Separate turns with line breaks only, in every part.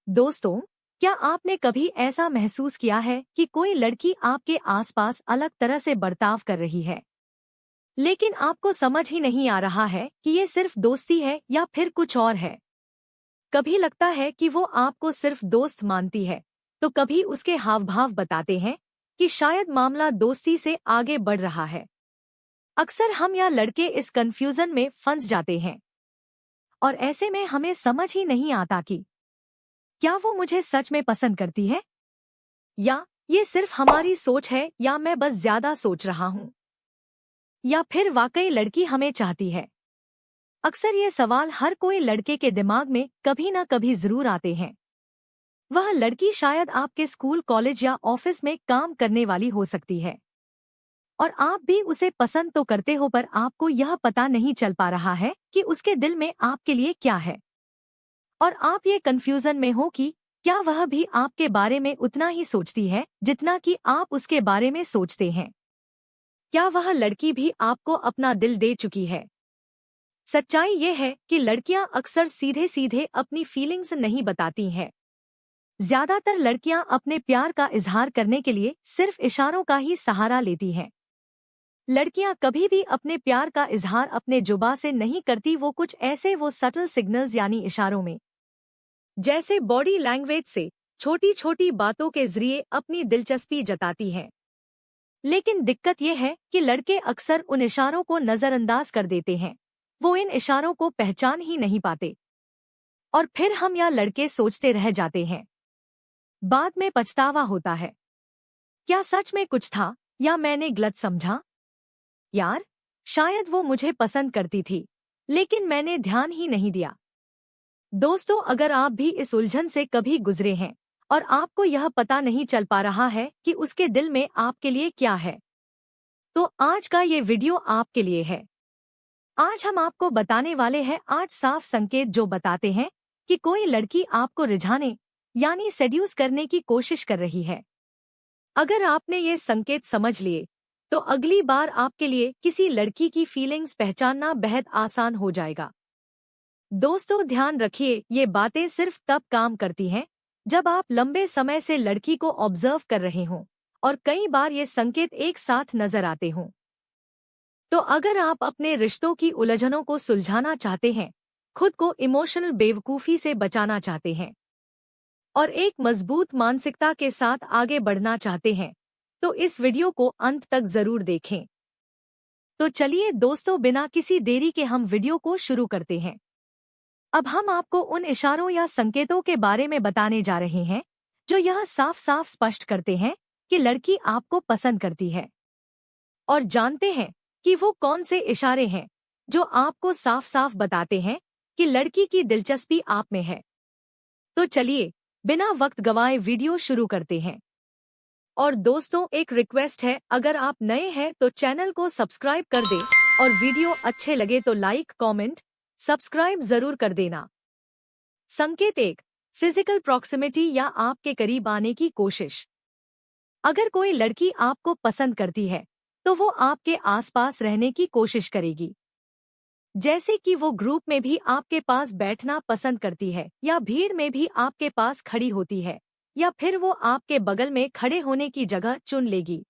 दोस्तों, क्या आपने कभी ऐसा महसूस किया है कि कोई लड़की आपके आसपास अलग तरह से बर्ताव कर रही है, लेकिन आपको समझ ही नहीं आ रहा है कि ये सिर्फ दोस्ती है या फिर कुछ और है? कभी लगता है कि वो आपको सिर्फ दोस्त मानती है, तो कभी उसके हाव-भाव बताते हैं कि शायद मामला दोस्ती से आगे बढ़ रहा है। अक्सर हम या लड़के इस कन्फ्यूजन में फंस जाते हैं और ऐसे में हमें समझ ही नहीं आता कि क्या वो मुझे सच में पसंद करती है, या ये सिर्फ हमारी सोच है, या मैं बस ज्यादा सोच रहा हूँ, या फिर वाकई लड़की हमें चाहती है। अक्सर ये सवाल हर कोई लड़के के दिमाग में कभी ना कभी जरूर आते हैं। वह लड़की शायद आपके स्कूल, कॉलेज या ऑफिस में काम करने वाली हो सकती है और आप भी उसे पसंद तो करते हो, पर आपको यह पता नहीं चल पा रहा है कि उसके दिल में आपके लिए क्या है। और आप ये कंफ्यूजन में हो कि क्या वह भी आपके बारे में उतना ही सोचती है जितना कि आप उसके बारे में सोचते हैं। क्या वह लड़की भी आपको अपना दिल दे चुकी है? सच्चाई ये है कि लड़कियां अक्सर सीधे सीधे अपनी फीलिंग्स नहीं बताती हैं। ज्यादातर लड़कियां अपने प्यार का इजहार करने के लिए सिर्फ इशारों का ही सहारा लेती हैं। लड़कियां कभी भी अपने प्यार का इजहार अपने जुबान से नहीं करती, वो कुछ ऐसे वो सटल सिग्नल्स यानी इशारों में, जैसे बॉडी लैंग्वेज से, छोटी छोटी बातों के जरिए अपनी दिलचस्पी जताती हैं। लेकिन दिक्कत यह है कि लड़के अक्सर उन इशारों को नजरअंदाज कर देते हैं। वो इन इशारों को पहचान ही नहीं पाते और फिर हम या लड़के सोचते रह जाते हैं। बाद में पछतावा होता है, क्या सच में कुछ था या मैंने गलत समझा? यार, शायद वो मुझे पसंद करती थी, लेकिन मैंने ध्यान ही नहीं दिया। दोस्तों, अगर आप भी इस उलझन से कभी गुजरे हैं और आपको यह पता नहीं चल पा रहा है कि उसके दिल में आपके लिए क्या है, तो आज का ये वीडियो आपके लिए है। आज हम आपको बताने वाले हैं 8 साफ संकेत जो बताते हैं कि कोई लड़की आपको रिझाने यानी सेड्यूस करने की कोशिश कर रही है। अगर आपने ये संकेत समझ लिए, तो अगली बार आपके लिए किसी लड़की की फीलिंग्स पहचानना बेहद आसान हो जाएगा। दोस्तों, ध्यान रखिए, ये बातें सिर्फ तब काम करती हैं जब आप लंबे समय से लड़की को ऑब्जर्व कर रहे हों और कई बार ये संकेत एक साथ नजर आते हों। तो अगर आप अपने रिश्तों की उलझनों को सुलझाना चाहते हैं, खुद को इमोशनल बेवकूफ़ी से बचाना चाहते हैं और एक मजबूत मानसिकता के साथ आगे बढ़ना चाहते हैं, तो इस वीडियो को अंत तक जरूर देखें। तो चलिए दोस्तों, बिना किसी देरी के हम वीडियो को शुरू करते हैं। अब हम आपको उन इशारों या संकेतों के बारे में बताने जा रहे हैं जो यह साफ साफ स्पष्ट करते हैं कि लड़की आपको पसंद करती है। और जानते हैं कि वो कौन से इशारे हैं जो आपको साफ साफ बताते हैं कि लड़की की दिलचस्पी आप में है। तो चलिए बिना वक्त गवाए वीडियो शुरू करते हैं। और दोस्तों, एक रिक्वेस्ट है, अगर आप नए हैं तो चैनल को सब्सक्राइब कर दें और वीडियो अच्छे लगे तो लाइक, कमेंट, सब्सक्राइब जरूर कर देना। संकेत 1, फिजिकल प्रॉक्सिमिटी या आपके करीब आने की कोशिश। अगर कोई लड़की आपको पसंद करती है तो वो आपके आसपास रहने की कोशिश करेगी, जैसे कि वो ग्रुप में भी आपके पास बैठना पसंद करती है, या भीड़ में भी आपके पास खड़ी होती है, या फिर वो आपके बगल में खड़े होने की जगह चुन लेगी।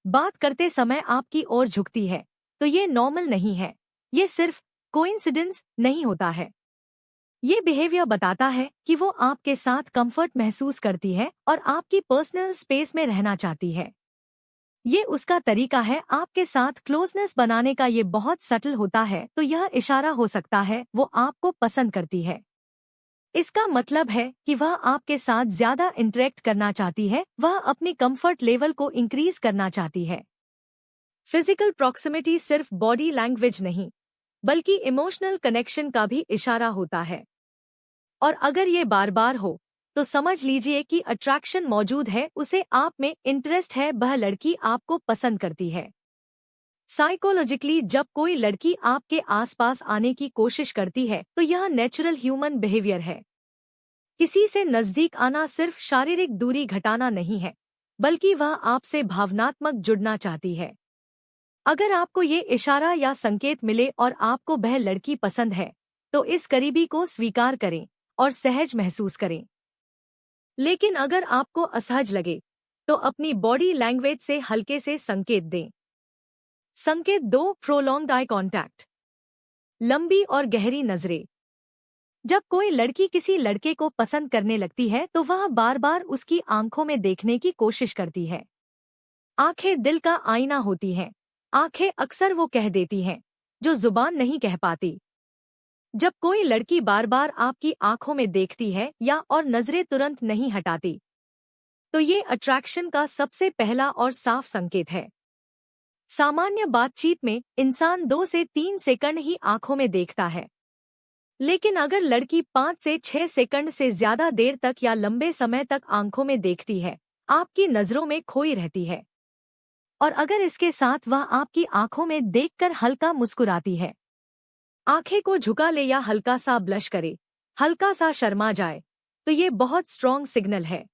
बात करते समय आपकी ओर झुकती है, तो ये नॉर्मल नहीं है, ये सिर्फ कोइंसिडेंस नहीं होता है। ये बिहेवियर बताता है कि वो आपके साथ कंफर्ट महसूस करती है और आपकी पर्सनल स्पेस में रहना चाहती है। ये उसका तरीका है आपके साथ क्लोजनेस बनाने का। ये बहुत सटल होता है, तो यह इशारा हो सकता है वो आपको पसंद करती है। इसका मतलब है कि वह आपके साथ ज्यादा इंटरेक्ट करना चाहती है, वह अपनी कंफर्ट लेवल को इंक्रीज करना चाहती है। फिजिकल प्रॉक्सिमिटी सिर्फ बॉडी लैंग्वेज नहीं, बल्कि इमोशनल कनेक्शन का भी इशारा होता है। और अगर ये बार बार हो, तो समझ लीजिए कि अट्रैक्शन मौजूद है, उसे आप में इंटरेस्ट है, वह लड़की आपको पसंद करती है। साइकोलॉजिकली जब कोई लड़की आपके आसपास आने की कोशिश करती है, तो यह नेचुरल ह्यूमन बिहेवियर है। किसी से नजदीक आना सिर्फ शारीरिक दूरी घटाना नहीं है, बल्कि वह आपसे भावनात्मक जुड़ना चाहती है। अगर आपको ये इशारा या संकेत मिले और आपको वह लड़की पसंद है, तो इस करीबी को स्वीकार करें और सहज महसूस करें। लेकिन अगर आपको असहज लगे तो अपनी बॉडी लैंग्वेज से हल्के से संकेत दें। संकेत 2, प्रोलॉन्ग्ड आई कॉन्टैक्ट, लंबी और गहरी नजरें। जब कोई लड़की किसी लड़के को पसंद करने लगती है तो वह बार बार उसकी आंखों में देखने की कोशिश करती है। आंखें दिल का आईना होती हैं। आंखें अक्सर वो कह देती हैं जो जुबान नहीं कह पाती। जब कोई लड़की बार बार आपकी आंखों में देखती है या और नजरें तुरंत नहीं हटाती तो ये अट्रैक्शन का सबसे पहला और साफ संकेत है। सामान्य बातचीत में इंसान 2 से 3 सेकंड ही आंखों में देखता है, लेकिन अगर लड़की 5 से 6 सेकंड से ज्यादा देर तक या लंबे समय तक आंखों में देखती है, आपकी नजरों में खोई रहती है, और अगर इसके साथ वह आपकी आंखों में देखकर हल्का मुस्कुराती है, आंखें को झुका ले या हल्का सा ब्लश करे, हल्का सा शर्मा जाए, तो ये बहुत स्ट्रॉन्ग सिग्नल है।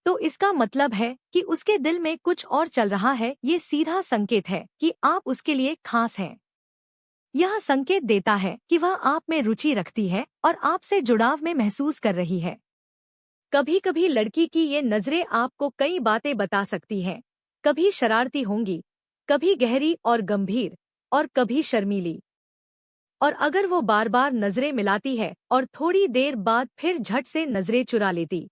तो इसका मतलब है कि उसके दिल में कुछ और चल रहा है। ये सीधा संकेत है कि आप उसके लिए खास हैं। यह संकेत देता है कि वह आप में रुचि रखती है और आपसे जुड़ाव में महसूस कर रही है। कभी कभी लड़की की ये नजरें आपको कई बातें बता सकती हैं। कभी शरारती होंगी, कभी गहरी और गंभीर, और कभी शर्मीली। और अगर वो बार बार नजरें मिलाती है और थोड़ी देर बाद फिर झट से नजरें चुरा लेती,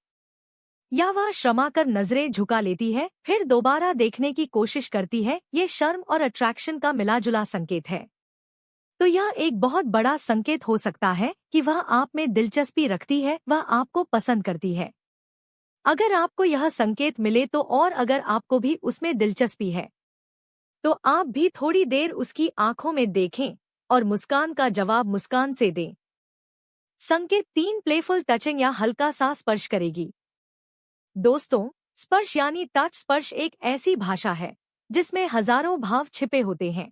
या वह शर्मा कर नजरें झुका लेती है फिर दोबारा देखने की कोशिश करती है, ये शर्म और अट्रैक्शन का मिलाजुला संकेत है। तो यह एक बहुत बड़ा संकेत हो सकता है कि वह आप में दिलचस्पी रखती है, वह आपको पसंद करती है। अगर आपको यह संकेत मिले तो, और अगर आपको भी उसमें दिलचस्पी है, तो आप भी थोड़ी देर उसकी आंखों में देखें और मुस्कान का जवाब मुस्कान से दें। संकेत 3, प्लेफुल टचिंग या हल्का सा स्पर्श करेगी। दोस्तों, स्पर्श यानी टच स्पर्श एक ऐसी भाषा है जिसमें हजारों भाव छिपे होते हैं,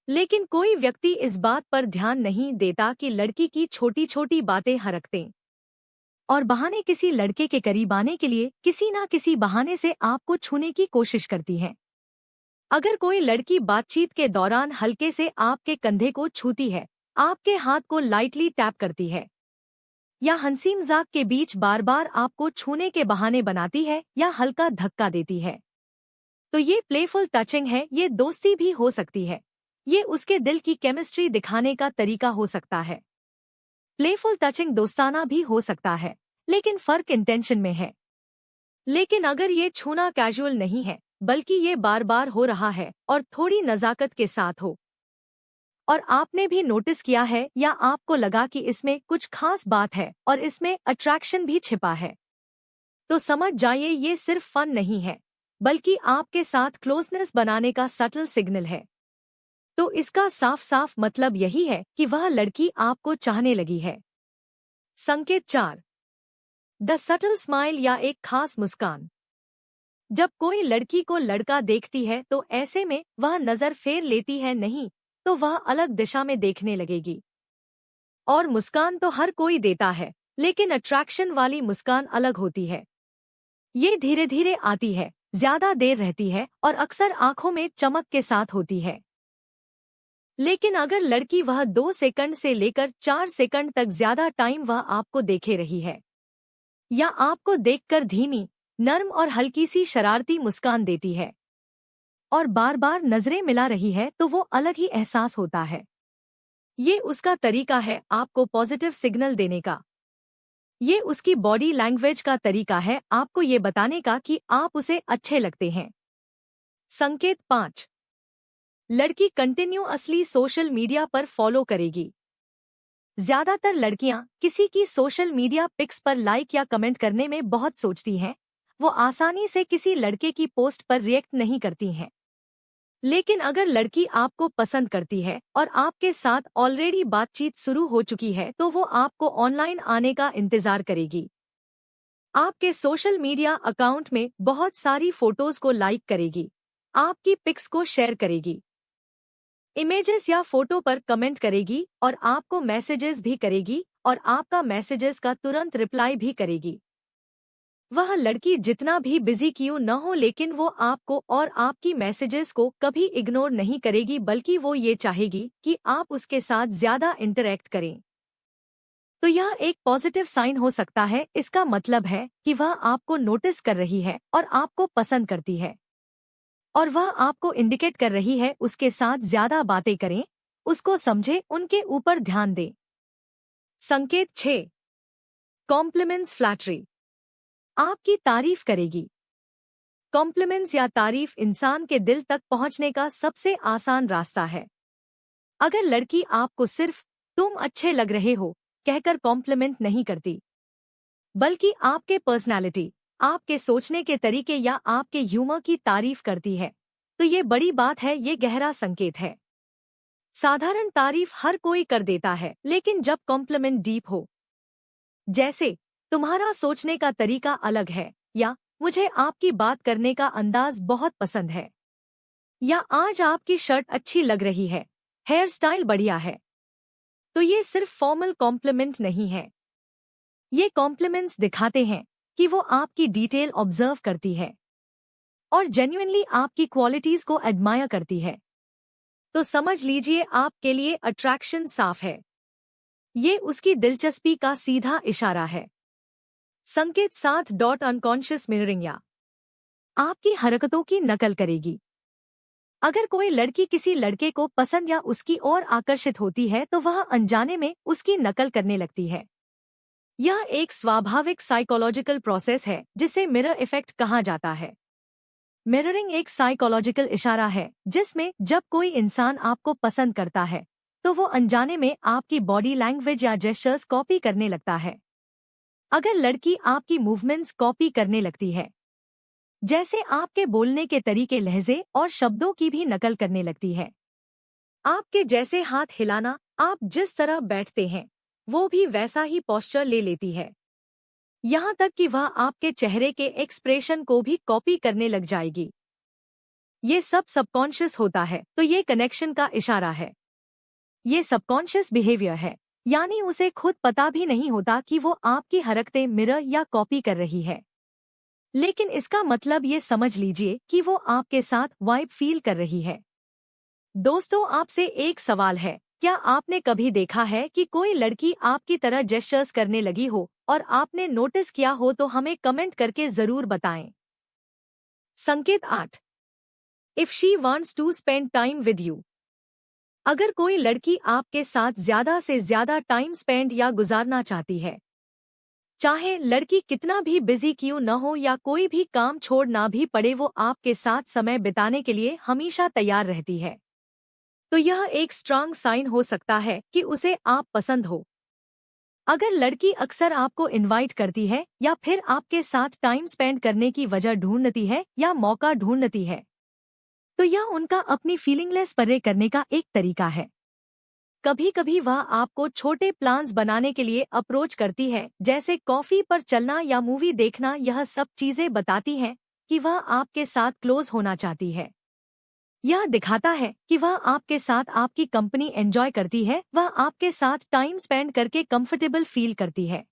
लेकिन कोई व्यक्ति इस बात पर ध्यान नहीं देता कि लड़की की छोटी छोटी बातें हरकतें और बहाने किसी लड़के के करीब आने के लिए किसी ना किसी बहाने से आपको छूने की कोशिश करती हैं। अगर कोई लड़की बातचीत के दौरान हल्के से आपके कंधे को छूती है, आपके हाथ को लाइटली टैप करती है, या हंसी मजाक के बीच बार बार आपको छूने के बहाने बनाती है या हल्का धक्का देती है, तो ये प्लेफुल टचिंग है। ये दोस्ती भी हो सकती है, ये उसके दिल की केमिस्ट्री दिखाने का तरीका हो सकता है। प्लेफुल टचिंग दोस्ताना भी हो सकता है, लेकिन फर्क इंटेंशन में है। लेकिन अगर ये छूना कैजुअल नहीं है, बल्कि ये बार बार हो रहा है और थोड़ी नजाकत के साथ हो, और आपने भी नोटिस किया है या आपको लगा कि इसमें कुछ खास बात है और इसमें अट्रैक्शन भी छिपा है, तो समझ जाइए ये सिर्फ फन नहीं है, बल्कि आपके साथ क्लोजनेस बनाने का सटल सिग्नल है। तो इसका साफ साफ मतलब यही है कि वह लड़की आपको चाहने लगी है। संकेत 4, द सटल स्माइल या एक खास मुस्कान। जब कोई लड़की को लड़का देखती है तो ऐसे में वह नजर फेर लेती है नहीं, तो वह अलग दिशा में देखने लगेगी। और मुस्कान तो हर कोई देता है, लेकिन अट्रैक्शन वाली मुस्कान अलग होती है। ये धीरे धीरे आती है, ज्यादा देर रहती है और अक्सर आंखों में चमक के साथ होती है। लेकिन अगर लड़की वह 2 सेकंड से लेकर 4 सेकंड तक ज्यादा टाइम वह आपको देखे रही है, या आपको देखकर धीमी, नर्म और हल्की सी शरारती मुस्कान देती है, और बार बार नजरें मिला रही है, तो वो अलग ही एहसास होता है। ये उसका तरीका है आपको पॉजिटिव सिग्नल देने का। ये उसकी बॉडी लैंग्वेज का तरीका है आपको ये बताने का कि आप उसे अच्छे लगते हैं। संकेत 5, लड़की कंटिन्यूअसली सोशल मीडिया पर फॉलो करेगी। ज्यादातर लड़कियां किसी की सोशल मीडिया पिक्स पर लाइक या कमेंट करने में बहुत सोचती हैं। वो आसानी से किसी लड़के की पोस्ट पर रिएक्ट नहीं करती हैं। लेकिन अगर लड़की आपको पसंद करती है और आपके साथ ऑलरेडी बातचीत शुरू हो चुकी है, तो वो आपको ऑनलाइन आने का इंतजार करेगी। आपके सोशल मीडिया अकाउंट में बहुत सारी फोटोज को लाइक करेगी, आपकी पिक्स को शेयर करेगी, इमेजेस या फोटो पर कमेंट करेगी, और आपको मैसेजेस भी करेगी, और आपका मैसेजेस का तुरंत रिप्लाई भी करेगी। वह लड़की जितना भी बिजी क्यों न हो, लेकिन वो आपको और आपकी मैसेजेस को कभी इग्नोर नहीं करेगी, बल्कि वो ये चाहेगी कि आप उसके साथ ज्यादा इंटरैक्ट करें। तो यह एक पॉजिटिव साइन हो सकता है। इसका मतलब है कि वह आपको नोटिस कर रही है और आपको पसंद करती है, और वह आपको इंडिकेट कर रही है उसके साथ ज्यादा बातें करें, उसको समझे, उनके ऊपर ध्यान दें। संकेत 6, कॉम्प्लीमेंट्स फ्लैटरी। आपकी तारीफ करेगी। कॉम्प्लीमेंट्स या तारीफ इंसान के दिल तक पहुंचने का सबसे आसान रास्ता है। अगर लड़की आपको सिर्फ तुम अच्छे लग रहे हो कहकर कॉम्प्लीमेंट नहीं करती, बल्कि आपके पर्सनालिटी, आपके सोचने के तरीके या आपके ह्यूमर की तारीफ करती है, तो ये बड़ी बात है, ये गहरा संकेत है। साधारण तारीफ हर कोई कर देता है, लेकिन जब कॉम्प्लीमेंट डीप हो, जैसे तुम्हारा सोचने का तरीका अलग है, या मुझे आपकी बात करने का अंदाज बहुत पसंद है, या आज आपकी शर्ट अच्छी लग रही है, हेयर स्टाइल बढ़िया है, तो ये सिर्फ फॉर्मल कॉम्प्लीमेंट नहीं है। ये कॉम्प्लीमेंट्स दिखाते हैं कि वो आपकी डिटेल ऑब्जर्व करती है और जेन्युइनली आपकी क्वालिटीज को एडमायर करती है। तो समझ लीजिए, आपके लिए अट्रैक्शन साफ है। ये उसकी दिलचस्पी का सीधा इशारा है। संकेत 7, अनकॉन्शियस मिररिंग, या आपकी हरकतों की नकल करेगी। अगर कोई लड़की किसी लड़के को पसंद या उसकी ओर आकर्षित होती है तो वह अनजाने में उसकी नकल करने लगती है। यह एक स्वाभाविक साइकोलॉजिकल प्रोसेस है जिसे मिरर इफेक्ट कहा जाता है। मिररिंग एक साइकोलॉजिकल इशारा है जिसमें जब कोई इंसान आपको पसंद करता है तो वो अनजाने में आपकी बॉडी लैंग्वेज या जेस्चर्स कॉपी करने लगता है। अगर लड़की आपकी मूवमेंट्स कॉपी करने लगती है, जैसे आपके बोलने के तरीके, लहजे और शब्दों की भी नकल करने लगती है। आपके जैसे हाथ हिलाना, आप जिस तरह बैठते हैं वो भी वैसा ही पोस्चर ले लेती है। यहाँ तक कि वह आपके चेहरे के एक्सप्रेशन को भी कॉपी करने लग जाएगी। ये सब सबकॉन्शियस होता है, तो ये कनेक्शन का इशारा है। ये सबकॉन्शियस बिहेवियर है, यानी उसे खुद पता भी नहीं होता कि वो आपकी हरकतें मिरर या कॉपी कर रही है, लेकिन इसका मतलब ये समझ लीजिए कि वो आपके साथ वाइब फील कर रही है। दोस्तों, आपसे एक सवाल है, क्या आपने कभी देखा है कि कोई लड़की आपकी तरह जेस्चर्स करने लगी हो और आपने नोटिस किया हो? तो हमें कमेंट करके जरूर बताएं। संकेत 8, if she wants to spend time with you. अगर कोई लड़की आपके साथ ज्यादा से ज्यादा टाइम स्पेंड या गुजारना चाहती है, चाहे लड़की कितना भी बिजी क्यों न हो या कोई भी काम छोड़ना भी पड़े, वो आपके साथ समय बिताने के लिए हमेशा तैयार रहती है, तो यह एक स्ट्रांग साइन हो सकता है कि उसे आप पसंद हो। अगर लड़की अक्सर आपको इनवाइट करती है या फिर आपके साथ टाइम स्पेंड करने की वजह ढूंढती है या मौका ढूंढती है, तो यह उनका अपनी फीलिंगलेस परे करने का एक तरीका है। कभी कभी वह आपको छोटे प्लान्स बनाने के लिए अप्रोच करती है, जैसे कॉफी पर चलना या मूवी देखना। यह सब चीजें बताती हैं कि वह आपके साथ क्लोज होना चाहती है। यह दिखाता है कि वह आपके साथ आपकी कंपनी एंजॉय करती है, वह आपके साथ टाइम स्पेंड करके कंफर्टेबल फील करती है।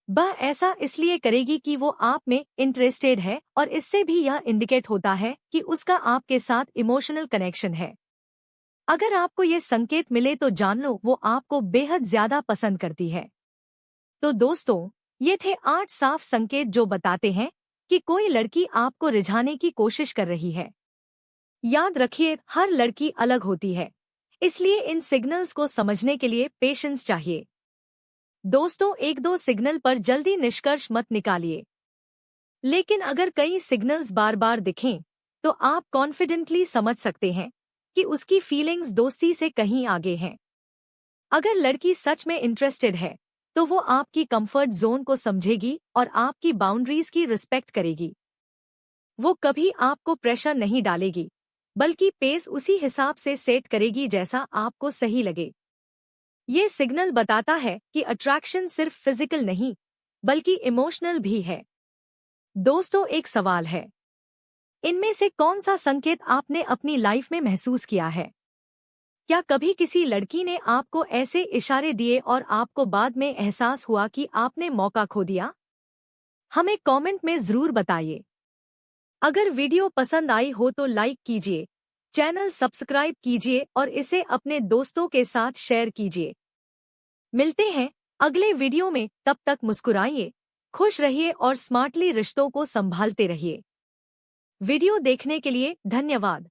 वह ऐसा इसलिए करेगी कि वो आप में इंटरेस्टेड है, और इससे भी यह इंडिकेट होता है कि उसका आपके साथ इमोशनल कनेक्शन है। अगर आपको ये संकेत मिले तो जान लो वो आपको बेहद ज्यादा पसंद करती है। तो दोस्तों, ये थे 8 साफ संकेत जो बताते हैं कि कोई लड़की आपको रिझाने की कोशिश कर रही है। याद रखिए, हर लड़की अलग होती है, इसलिए इन सिग्नल्स को समझने के लिए पेशेंस चाहिए। दोस्तों, 1-2 सिग्नल पर जल्दी निष्कर्ष मत निकालिए, लेकिन अगर कई सिग्नल्स बार बार दिखें तो आप कॉन्फिडेंटली समझ सकते हैं कि उसकी फीलिंग्स दोस्ती से कहीं आगे हैं। अगर लड़की सच में इंटरेस्टेड है तो वो आपकी कंफर्ट जोन को समझेगी और आपकी बाउंड्रीज की रिस्पेक्ट करेगी। वो कभी आपको प्रेशर नहीं डालेगी, बल्कि पेस उसी हिसाब से सेट करेगी जैसा आपको सही लगे। ये सिग्नल बताता है कि अट्रैक्शन सिर्फ फिजिकल नहीं, बल्कि इमोशनल भी है। दोस्तों, एक सवाल है, इनमें से कौन सा संकेत आपने अपनी लाइफ में महसूस किया है? क्या कभी किसी लड़की ने आपको ऐसे इशारे दिए और आपको बाद में एहसास हुआ कि आपने मौका खो दिया? हमें कमेंट में जरूर बताइए। अगर वीडियो पसंद आई हो तो लाइक कीजिए, चैनल सब्सक्राइब कीजिए और इसे अपने दोस्तों के साथ शेयर कीजिए। मिलते हैं अगले वीडियो में तब तक मुस्कुराइए, खुश रहिए और स्मार्टली रिश्तों को संभालते रहिए। वीडियो देखने के लिए धन्यवाद।